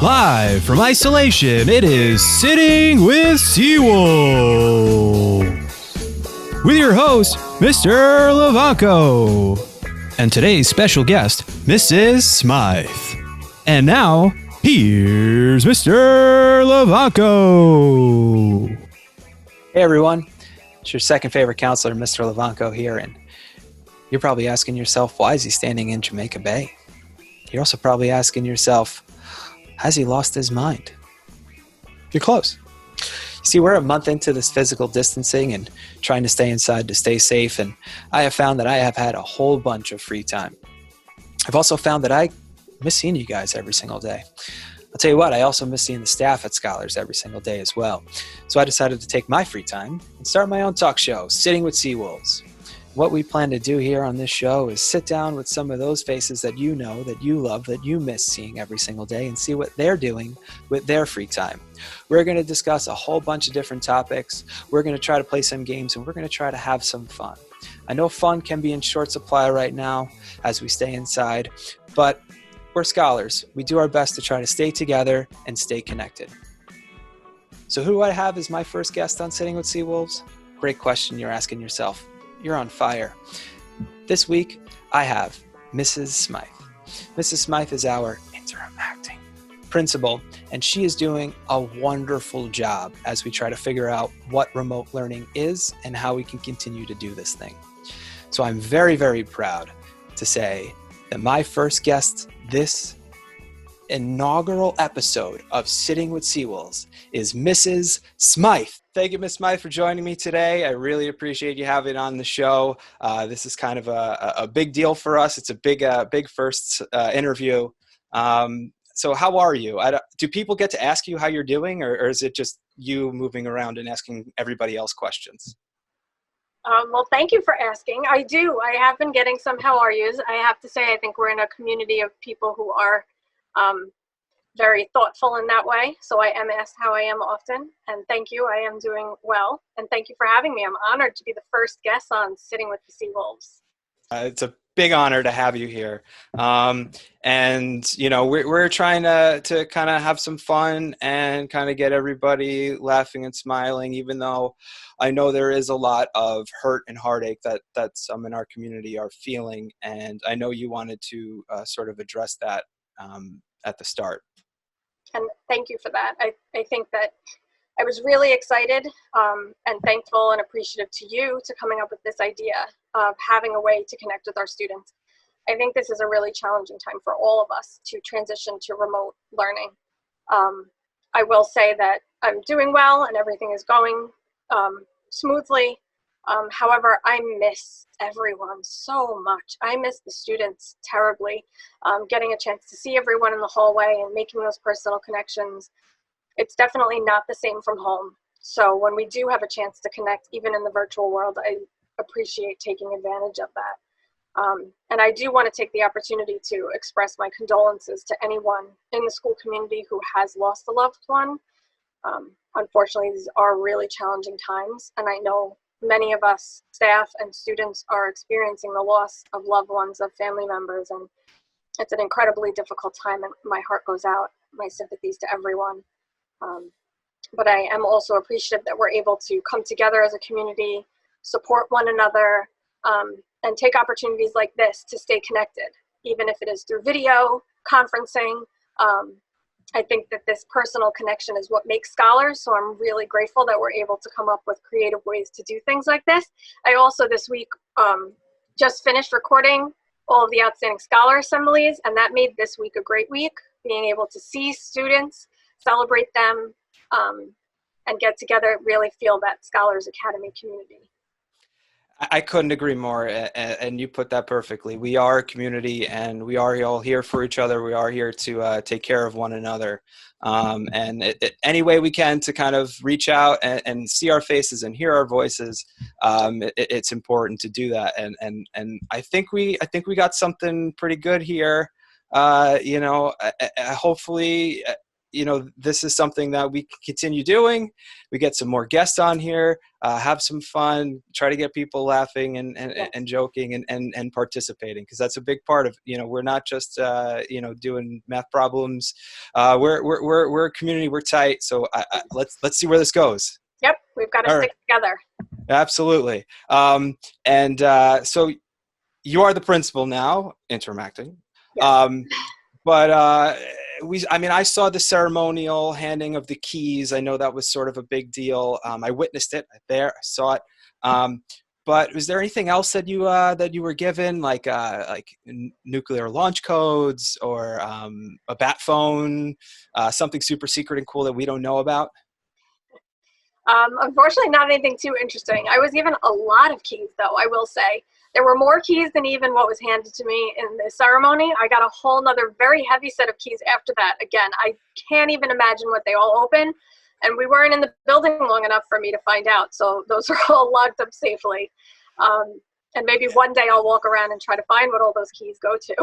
Live from isolation, it is Sitting with Seawolves with your host, Mr. Lavanco, and today's special guest, Mrs. Smyth. And now, here's Mr. Lavanco. Hey everyone, it's your second favorite counselor, Mr. Lavanco here, and you're probably asking yourself, why is he standing in Jamaica Bay? You're also probably asking yourself, has he lost his mind? You're close. You see, we're a month into this physical distancing and trying to stay inside to stay safe, and I have found that I have had a whole bunch of free time. I've also found that I miss seeing you guys every single day. I'll tell you what, I also miss seeing the staff at Scholars every single day as well. So I decided to take my free time and start my own talk show, Sitting with Seawolves. What we plan to do here on this show is sit down with some of those faces that you know, that you love, that you miss seeing every single day, and see what they're doing with their free time. We're going to discuss a whole bunch of different topics. We're going to try to play some games, and we're going to try to have some fun. I know fun can be in short supply right now as we stay inside, but we're scholars. We do our best to try to stay together and stay connected. So who do I have as my first guest on Sitting with Seawolves? Great question you're asking yourself. You're on fire. This week, I have Mrs. Smyth. Mrs. Smyth is our interim acting principal, and she is doing a wonderful job as we try to figure out what remote learning is and how we can continue to do this thing. So I'm very, very proud to say that my first guest this inaugural episode of Sitting with Seawolves is Mrs. Smyth. Thank you, Ms. Smyth, for joining me today. I really appreciate you having on the show. This is kind of a big deal for us. It's a big first interview. So how are you? Do people get to ask you how you're doing, or is it just you moving around and asking everybody else questions? Well, thank you for asking. I do. I have been getting some how are yous. I have to say, I think we're in a community of people who are very thoughtful in that way. So I am asked how I am often, and thank you. I am doing well, and thank you for having me. I'm honored to be the first guest on Sitting with the Seawolves. It's a big honor to have you here. And, you know, we're trying to kind of have some fun and kind of get everybody laughing and smiling, even though I know there is a lot of hurt and heartache that some in our community are feeling. And I know you wanted to sort of address that at the start. And thank you for that. I think that I was really excited and thankful and appreciative to you to coming up with this idea of having a way to connect with our students. I think this is a really challenging time for all of us to transition to remote learning. I will say that I'm doing well and everything is going smoothly. However, I miss everyone so much. I miss the students terribly. Getting a chance to see everyone in the hallway and making those personal connections, it's definitely not the same from home. So when we do have a chance to connect, even in the virtual world, I appreciate taking advantage of that. And I do want to take the opportunity to express my condolences to anyone in the school community who has lost a loved one. Unfortunately, these are really challenging times, and I know many of us, staff and students, are experiencing the loss of loved ones, of family members, and it's an incredibly difficult time, and my heart goes out, my sympathies to everyone. But I am also appreciative that we're able to come together as a community, support one another, and take opportunities like this to stay connected, even if it is through video, conferencing. I think that this personal connection is what makes scholars, so I'm really grateful that we're able to come up with creative ways to do things like this. I also this week just finished recording all of the Outstanding Scholar Assemblies, and that made this week a great week, being able to see students, celebrate them, and get together, really feel that Scholars Academy community. I couldn't agree more, and you put that perfectly. We are a community, and we are all here for each other. We are here to take care of one another, and any way we can to kind of reach out and see our faces and hear our voices. It's important to do that, and I think we got something pretty good here. You know, hopefully, this is something that we can continue doing. We get some more guests on here, have some fun, try to get people laughing and joking and participating, because that's a big part of, we're not just, doing math problems. We're a community, we're tight. So let's see where this goes. Yep. We've got to stick together. Absolutely. So you are the principal now, interacting. Yes. But I saw the ceremonial handing of the keys. I know that was sort of a big deal. I witnessed it there. I saw it. But was there anything else that you were given, like nuclear launch codes or a bat phone, something super secret and cool that we don't know about? Unfortunately, not anything too interesting. I was given a lot of keys, though, I will say. There were more keys than even what was handed to me in the ceremony. I got a whole nother very heavy set of keys after that. Again, I can't even imagine what they all open. And we weren't in the building long enough for me to find out. So those are all locked up safely. And maybe one day I'll walk around and try to find what all those keys go to.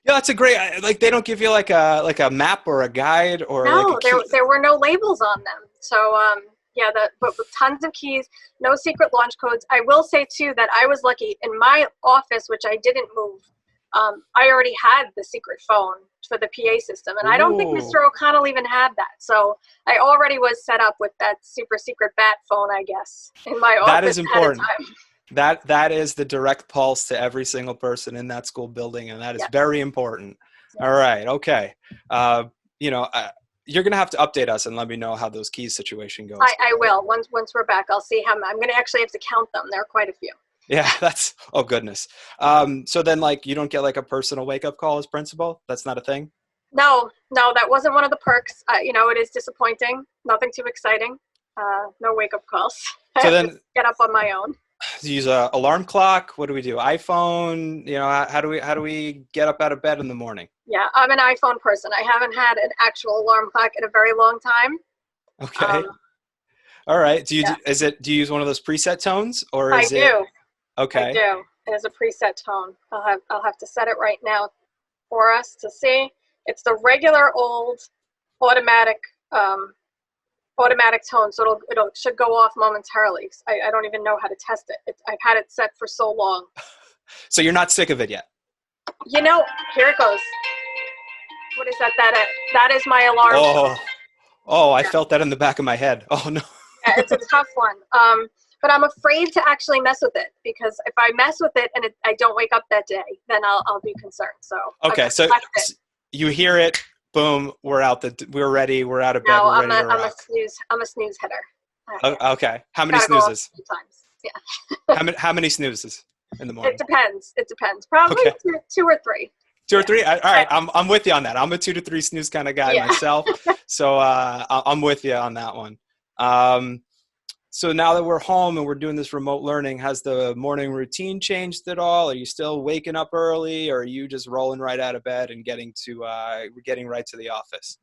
Yeah, that's a great, they don't give you like a map or a guide or no, there were no labels on them. So, but with tons of keys, no secret launch codes. I will say, too, that I was lucky. In my office, which I didn't move, I already had the secret phone for the PA system. And I don't think Mr. O'Connell even had that. So I already was set up with that super secret bat phone, I guess, in my office. That is important. That is the direct pulse to every single person in that school building, and that is very important. Yes. All right. Okay. You're going to have to update us and let me know how those keys situation goes. I will. Once we're back, I'll see how I'm going to actually have to count them. There are quite a few. Yeah, oh goodness. So then you don't get like a personal wake up call as principal? That's not a thing? No, that wasn't one of the perks. It is disappointing. Nothing too exciting. No wake up calls. So then get up on my own. Use a alarm clock. What do we do? iPhone? How do we get up out of bed in the morning? Yeah, I'm an iPhone person. I haven't had an actual alarm clock in a very long time. Okay. All right. Do you use one of those preset tones, or is it? I do. Okay. I do. It is a preset tone. I'll have to set it right now for us to see. It's the regular old automatic tone, so it should go off momentarily. I don't even know how to test it. I've had it set for so long. So you're not sick of it yet? Here it goes. What is that? That is my alarm. I felt that in the back of my head. Oh no. Yeah, it's a tough one. But I'm afraid to actually mess with it, because if I mess with it and I don't wake up that day, then I'll be concerned. So okay, so you hear it. Boom, we're ready, we're out of bed, we're ready to rock. I'm a snooze hitter. Okay. How many snoozes? Yeah. How many snoozes in the morning? It depends. Probably two or three. 2 or 3? All right, I'm with you on that. I'm a 2 to 3 snooze kind of guy myself. So I'm with you on that one. So now that we're home and we're doing this remote learning, has the morning routine changed at all? Are you still waking up early, or are you just rolling right out of bed and getting right to the office?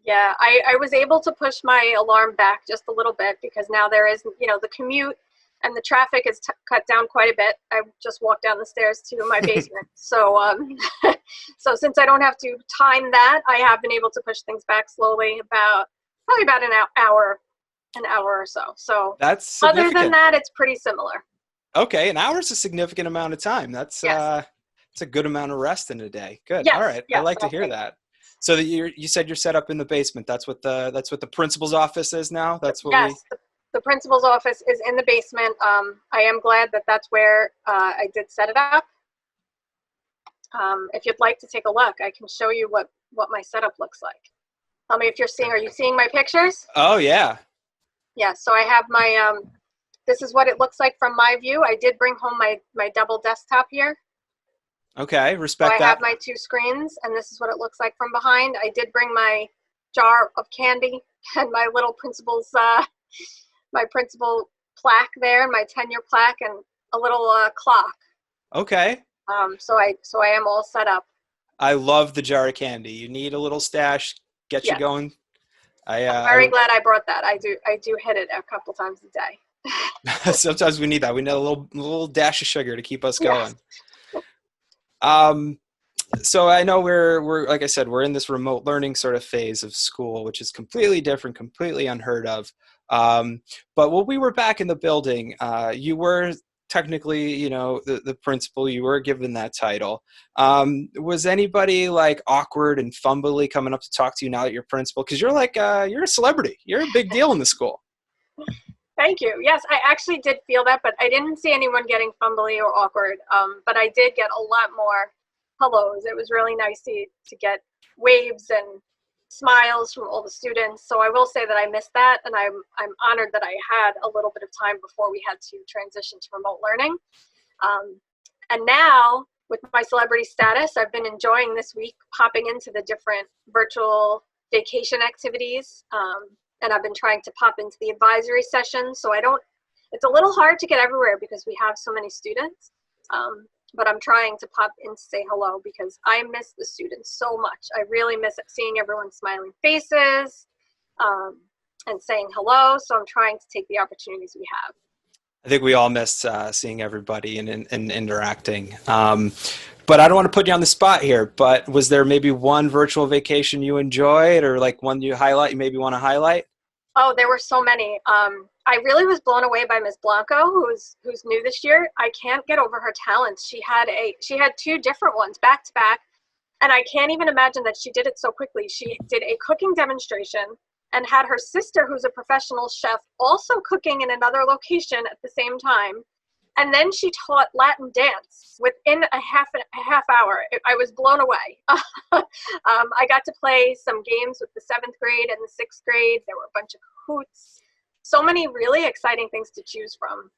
Yeah, I was able to push my alarm back just a little bit, because now there is, the commute and the traffic is cut down quite a bit. I just walked down the stairs to my basement. So since I don't have to time that, I have been able to push things back slowly, probably about an hour or so. So that's other than that, it's pretty similar. Okay, an hour is a significant amount of time. That's it's a good amount of rest in a day. Good. Yes, all right, I like to hear that. So you said you're set up in the basement. That's what the principal's office is now. That's what the principal's office is in the basement. I am glad that that's where I did set it up. If you'd like to take a look, I can show you what my setup looks like. Tell me if are you seeing my pictures? Oh yeah. Yeah, so I have my, this is what it looks like from my view. I did bring home my double desktop here. Okay, respect that. I have my 2 screens, and this is what it looks like from behind. I did bring my jar of candy and my little principal's, my principal plaque there, and my tenure plaque, and a little clock. Okay. So I am all set up. I love the jar of candy. You need a little stash, get you going. I'm very glad I brought that. I do hit it a couple times a day. Sometimes we need that. We need a little dash of sugar to keep us going. Yes. So I know we're like I said, we're in this remote learning sort of phase of school, which is completely different, completely unheard of. But when we were back in the building, you were technically, the principal. You were given that title. Was anybody like awkward and fumbly coming up to talk to you now that you're principal? Because you're like you're a celebrity. You're a big deal in the school. Thank you. Yes, I actually did feel that, but I didn't see anyone getting fumbly or awkward. But I did get a lot more hellos. It was really nice to get waves and smiles from all the students. So I will say that I missed that, and I'm honored that I had a little bit of time before we had to transition to remote learning. And now, with my celebrity status, I've been enjoying this week popping into the different virtual vacation activities. And I've been trying to pop into the advisory sessions. So it's a little hard to get everywhere because we have so many students. But I'm trying to pop in to say hello because I miss the students so much. I really miss seeing everyone's smiling faces and saying hello. So I'm trying to take the opportunities we have. I think we all miss seeing everybody and interacting. But I don't want to put you on the spot here, but was there maybe one virtual vacation you enjoyed or like one you maybe want to highlight? Oh, there were so many. I really was blown away by Ms. Blanco, who's new this year. I can't get over her talents. She had 2 different ones back to back, and I can't even imagine that she did it so quickly. She did a cooking demonstration and had her sister, who's a professional chef, also cooking in another location at the same time. And then she taught Latin dance within a half hour. I was blown away. I got to play some games with the 7th grade and the 6th grade. There were a bunch of hoots. So many really exciting things to choose from.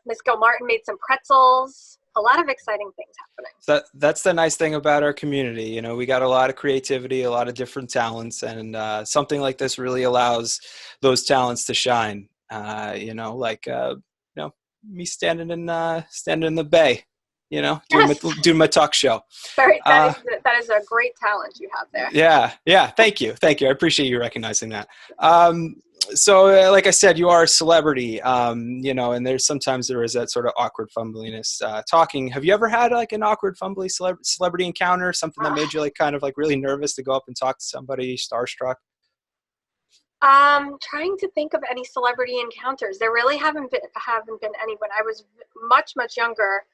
Miss Gilmartin made some pretzels. A lot of exciting things happening. That's the nice thing about our community. We got a lot of creativity, a lot of different talents, and something like this really allows those talents to shine. Me standing in the bay, doing my talk show. That is a great talent you have there. Yeah. Thank you. I appreciate you recognizing that. So like I said, you are a celebrity, and there is that sort of awkward fumbliness talking. Have you ever had like an awkward fumbly celebrity encounter, something that made you like kind of like really nervous to go up and talk to somebody, starstruck? Trying to think of any celebrity encounters. There really haven't been any. When I was much younger,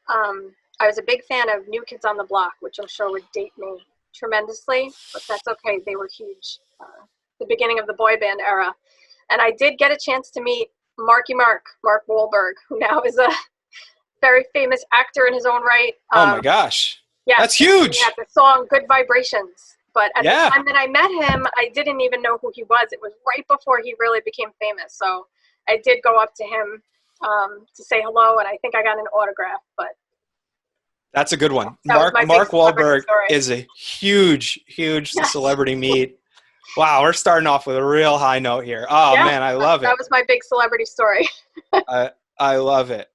I was a big fan of New Kids on the Block, which I'm sure would date me tremendously, but that's okay. They were huge. The beginning of the boy band era. And I did get a chance to meet Mark Wahlberg, who now is a very famous actor in his own right. Oh my gosh. Yeah. That's huge. Yeah, the song Good Vibrations. But at the time that I met him, I didn't even know who he was. It was right before he really became famous. So I did go up to him to say hello, and I think I got an autograph. But that's a good one. Mark Wahlberg is a huge celebrity meet. Wow, we're starting off with a real high note here. Oh man, I love it. That was my big celebrity story. I love it.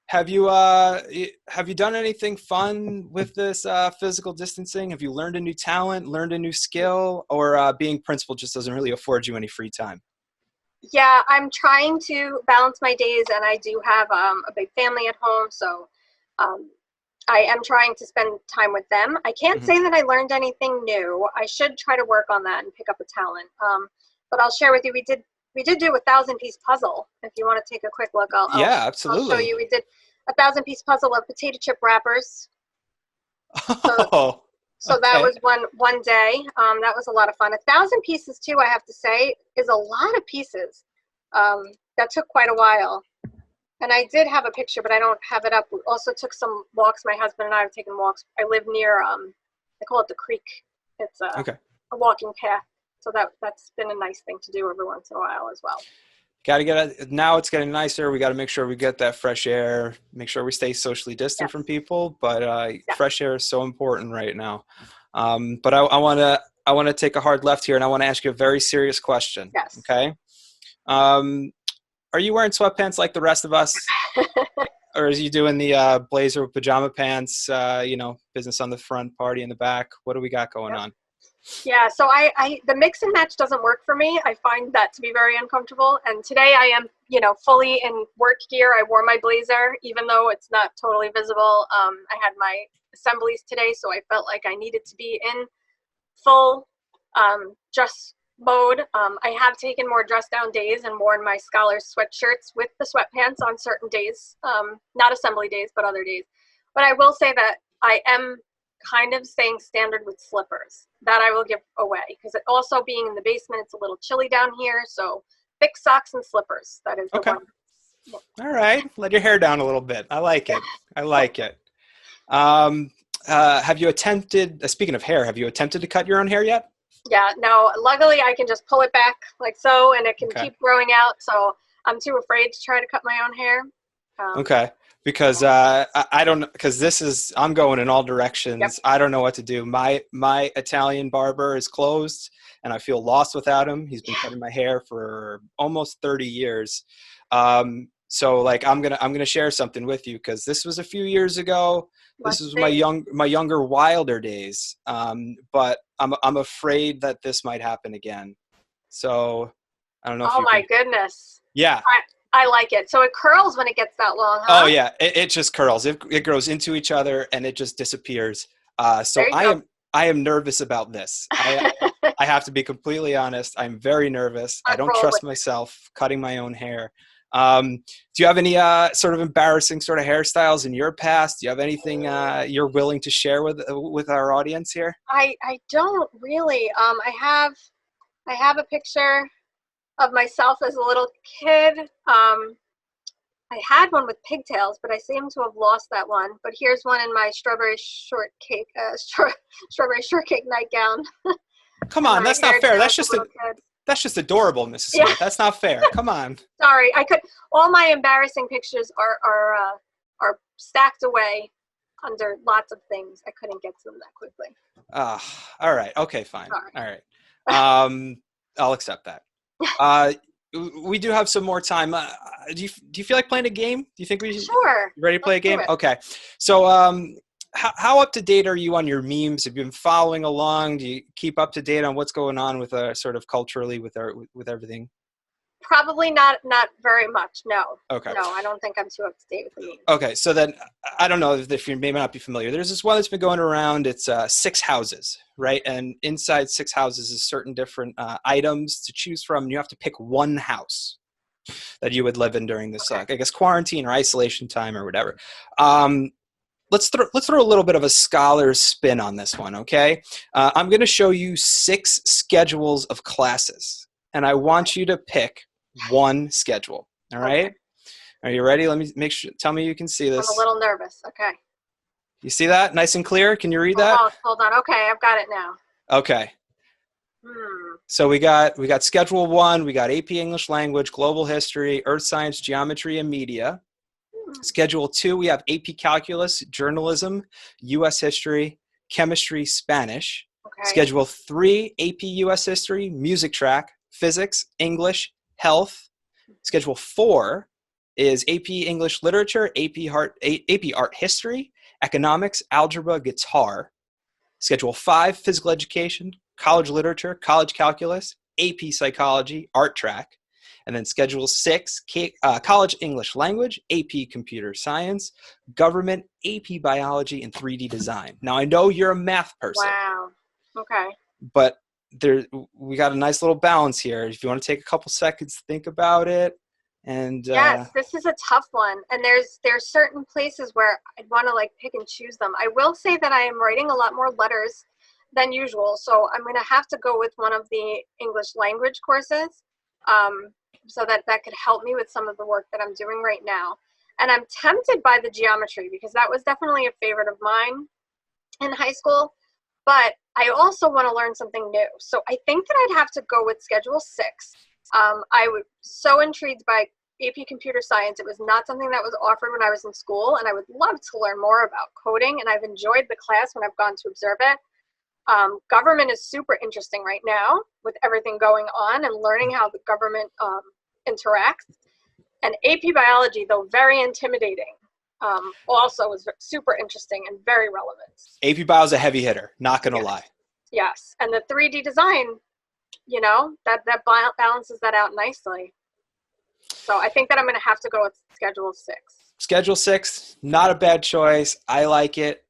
Have you done anything fun with this physical distancing? Have you learned a new talent, learned a new skill, or being principal just doesn't really afford you any free time? Yeah, I'm trying to balance my days, and I do have a big family at home, so I am trying to spend time with them. I can't say that I learned anything new. I should try to work on that and pick up a talent. But I'll share with you, we did do a 1,000-piece puzzle. If you want to take a quick look, absolutely. I'll show you. We did a 1,000-piece puzzle of potato chip wrappers. So that was one day. That was a lot of fun. 1,000 pieces too, I have to say, is a lot of pieces. That took quite a while. And I did have a picture, but I don't have it up. We also took some walks. My husband and I have taken walks. I live near, they call it the creek. It's a walking path. So that's been a nice thing to do every once in a while as well. Now it's getting nicer. We got to make sure we get that fresh air, make sure we stay socially distant from people. But fresh air is so important right now. But I want to take a hard left here, and I want to ask you a very serious question. Yes. Okay. Are you wearing sweatpants like the rest of us? Or is you doing the blazer with pajama pants, business on the front, party in the back? What do we got going on? Yeah, so the mix and match doesn't work for me. I find that to be very uncomfortable. And today I am, fully in work gear. I wore my blazer, even though it's not totally visible. I had my assemblies today, so I felt like I needed to be in full dress mode. I have taken more dress down days and worn my scholars sweatshirts with the sweatpants on certain days, not assembly days, but other days. But I will say that I am kind of staying standard with slippers. That I will give away, because also being in the basement, it's a little chilly down here. So thick socks and slippers. That is the Okay. one. Yeah. All right. Let your hair down a little bit. I like it. I like it. Have you attempted, speaking of hair, have you attempted to cut your own hair yet? Yeah, no, luckily I can just pull it back like so, and it can keep growing out. So I'm too afraid to try to cut my own hair. Okay. Because I don't, because I'm going in all directions. Yep. I don't know what to do. My Italian barber is closed and I feel lost without him. He's been cutting my hair for almost 30 years. So like, I'm going to share something with you, because this was a few years ago. This was my younger, wilder days. But I'm afraid that this might happen again. So I don't know. Oh my goodness. Yeah. I like it. So it curls when it gets that long, huh? Oh yeah, it just curls. It grows into each other and it just disappears. So I am nervous about this. I have to be completely honest. I'm very nervous. I don't trust myself cutting my own hair. Do you have any sort of embarrassing sort of hairstyles in your past? Do you have anything you're willing to share with our audience here? I don't really. I have a picture of myself as a little kid. I had one with pigtails, but I seem to have lost that one. But here's one in my strawberry shortcake nightgown. Come on, that's not fair. That's just adorable, Mrs. Smith. Yeah. That's not fair. Come on. Sorry, all my embarrassing pictures are stacked away under lots of things. I couldn't get to them that quickly. All right. Okay, fine. Sorry. All right. I'll accept that. We do have some more time. Do you feel like playing a game? Do you think we Sure. Ready to play a game? Okay. So how up to date are you on your memes? Have you been following along? Do you keep up to date on what's going on with sort of culturally with everything? Probably not very much. No. Okay. No, I don't think I'm too up to date with the memes. Okay. So then I don't know if you may not be familiar. There's this one that's been going around. It's 6 houses, right? And inside 6 houses is certain different items to choose from. And you have to pick one house that you would live in during this, I guess, quarantine or isolation time or whatever. Let's throw a little bit of a scholar's spin on this one, okay? I'm going to show you 6 schedules of classes, and I want you to pick one schedule. All right? Okay. Are you ready? Let me make sure. Tell me you can see this. I'm a little nervous. Okay. You see that? Nice and clear? Can you read that? Hold on. Okay, I've got it now. Okay. So we got Schedule 1. We got AP English Language, Global History, Earth Science, Geometry, and Media. Schedule 2, we have AP Calculus, Journalism, U.S. History, Chemistry, Spanish. Okay. Schedule 3, AP U.S. History, Music Track, Physics, English, Health. Schedule 4 is AP English Literature, AP Art History, Economics, Algebra, Guitar. Schedule 5, Physical Education, College Literature, College Calculus, AP Psychology, Art Track. And then Schedule 6, College English Language, AP Computer Science, Government, AP Biology, and 3D Design. Now, I know you're a math person. Wow. Okay. But we got a nice little balance here. If you want to take a couple seconds to think about it. And yes, this is a tough one. And there's certain places where I'd want to pick and choose them. I will say that I am writing a lot more letters than usual. So I'm going to have to go with one of the English language courses. So that could help me with some of the work that I'm doing right now. And I'm tempted by the geometry because that was definitely a favorite of mine in high school. But I also want to learn something new. So I think that I'd have to go with Schedule 6. I was so intrigued by AP Computer Science. It was not something that was offered when I was in school, and I would love to learn more about coding, and I've enjoyed the class when I've gone to observe it. Government is super interesting right now with everything going on and learning how the government interacts. And AP Biology, though very intimidating, also was super interesting and very relevant. AP Bio is a heavy hitter, not going to lie. Yes, and the 3D design, you know, that balances that out nicely. So I think that I'm going to have to go with Schedule 6. Schedule 6, not a bad choice. I like it.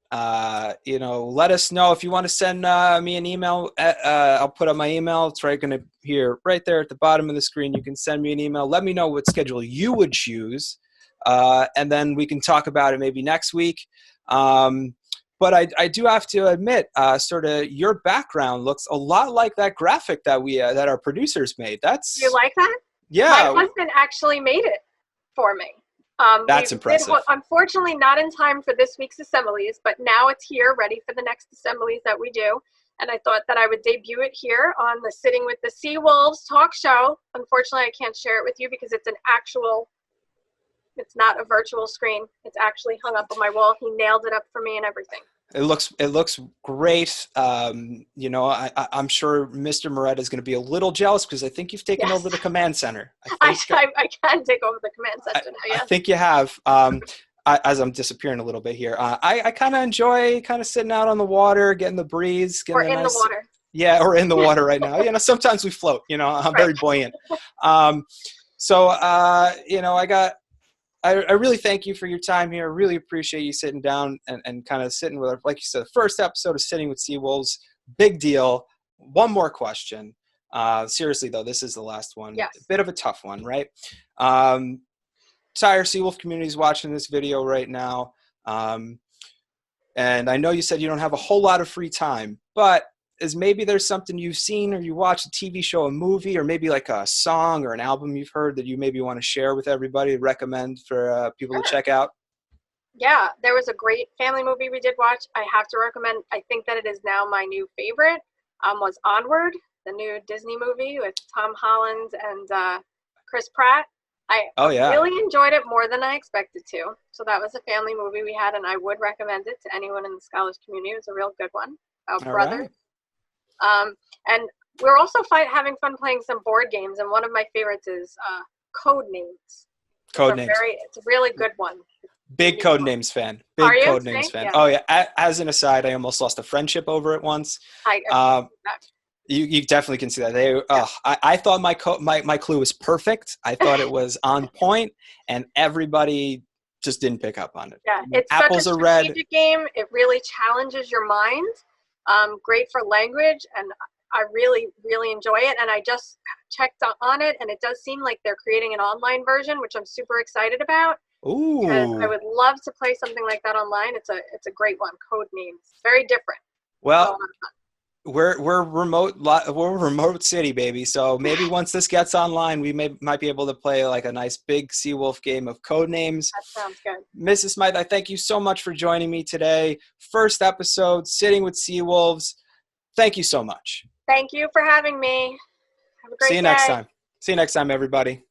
You know, let us know if you want to send me an email. I'll put up my email. It's right there at the bottom of the screen. You can send me an email. Let me know what schedule you would choose, and then we can talk about it maybe next week. But I do have to admit, sort of your background looks a lot like that graphic that that our producers made. You like that? Yeah. My husband actually made it for me. That's impressive. Unfortunately, not in time for this week's assemblies, but now it's here, ready for the next assemblies that we do. And I thought that I would debut it here on the Sitting with the Seawolves talk show. Unfortunately, I can't share it with you because it's not a virtual screen. It's actually hung up on my wall. He nailed it up for me and everything. It looks great. You know, I'm sure Mr. Moretta is going to be a little jealous because I think you've taken over the command center. I can take over the command center now, yeah. I think you have. As I'm disappearing a little bit here, I kind of enjoy kind of sitting out on the water, getting the breeze. Or in the water. Yeah, or in the water right now. You know, sometimes we float. You know, I'm very buoyant. You know, I really thank you for your time here. I really appreciate you sitting down and kind of sitting with our, like you said, the first episode of Sitting with Seawolves. Big deal. One more question. Seriously, though, this is the last one. Yes. A bit of a tough one, right? Entire Seawolf community is watching this video right now. And I know you said you don't have a whole lot of free time, but maybe there's something you've seen or you watched a TV show, a movie, or maybe like a song or an album you've heard that you maybe want to share with everybody, recommend for people to check out? Yeah, there was a great family movie we did watch. I have to recommend, I think that it is now my new favorite, was Onward, the new Disney movie with Tom Holland and Chris Pratt. I really enjoyed it more than I expected to. So that was a family movie we had, and I would recommend it to anyone in the scholars community. It was a real good one about brothers. Right. And we're also having fun playing some board games, and one of my favorites is Codenames. It's a really good one. Big Codenames fan. Big Codenames fan. Yeah. Oh yeah. As an aside, I almost lost a friendship over it once. You definitely can see that. I thought my clue was perfect. I thought it was on point, and everybody just didn't pick up on it. Yeah, it's Apples such a are red. strategic game. It really challenges your mind. Great for language, and I really, really enjoy it. And I just checked on it, and it does seem like they're creating an online version, which I'm super excited about. Ooh! I would love to play something like that online. It's a great one. Codenames, very different. Well, we're remote city, baby. So maybe once this gets online, we might be able to play like a nice big Seawolf game of Codenames. That sounds good. Mrs. Smyth, I thank you so much for joining me today. First episode, Sitting with Seawolves. Thank you so much. Thank you for having me. Have a great day. See you next time. See you next time, everybody.